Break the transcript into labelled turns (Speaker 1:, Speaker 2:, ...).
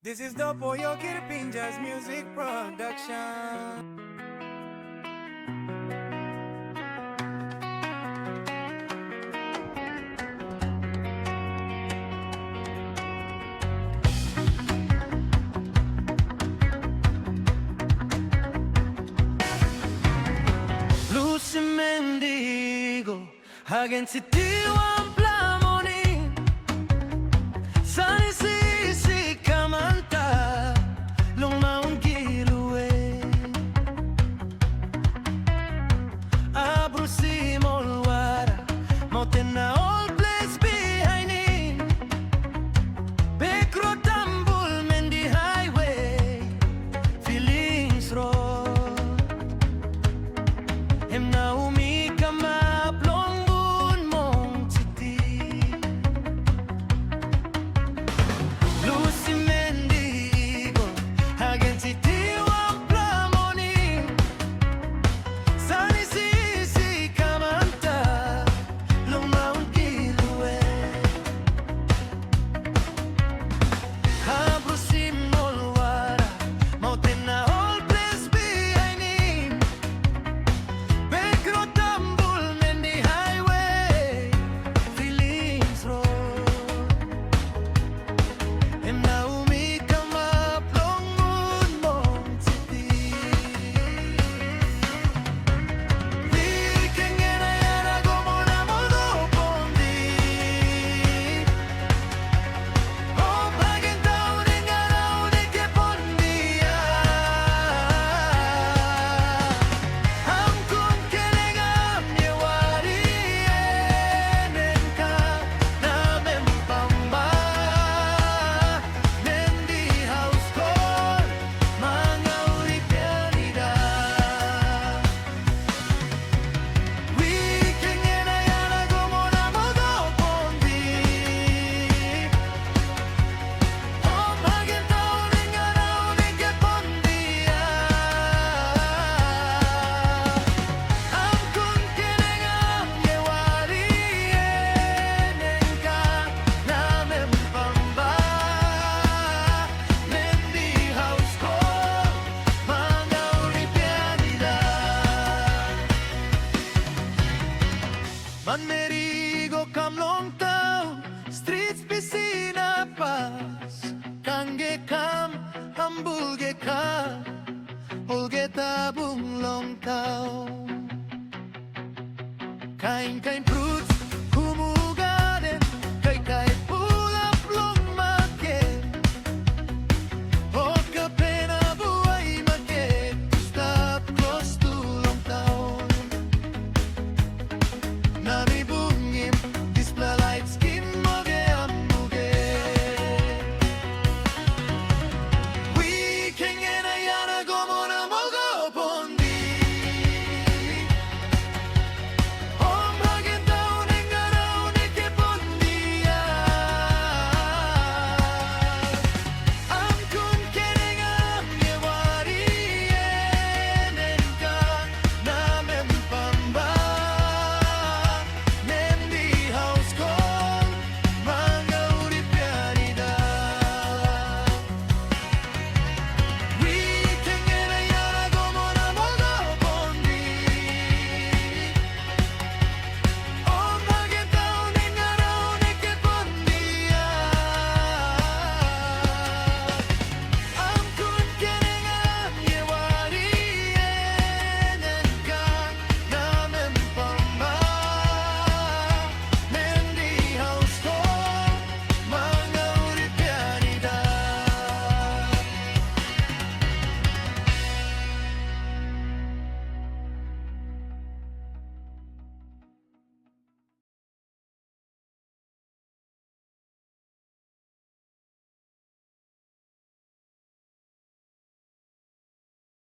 Speaker 1: This is the Poyo Kirpinja's music production. Lucy Mendigo, Hagen Taun Plamoni, Sunny Sisi Kamanta, Long Mount Gilue, Abrusi Molwara, Motena all place behind it, Bekro Tambul Mendi Highway, Feelings Road, Em Naomi Kama Plongun Mong City, Lucy Mendigo, Hagen Taun Plamoni, Sunny Sisi Kamanta, Long Mount Gilue, Habrusi Molwara, Motena all place behind him, Bekro Tambul Mendi Highway, Feelings Road, Em Naomi Kama Plongun Mong City, Vikingen Ayara Gomona Modo Bondi, Amb Hagen Taun Ingaraw Nike Pondia, Angkon Kelegam Yewari Enenka Namen Pamba, Mendi House Call, Mga Uripianida, Vikingen Ayara Gomona Modo Bondi, Amb Hagen Taun Ingaraw Nike Pondia, Angkon Kelegam Yewari Enenka Namen Pamba, Mendi House Call, Mga Uripianida, Manmerigo Kam Long Town, Streets Piscina Pas, Kange Kam, Hambulge Kam, Olge Tabung Long Town, Kain Fruits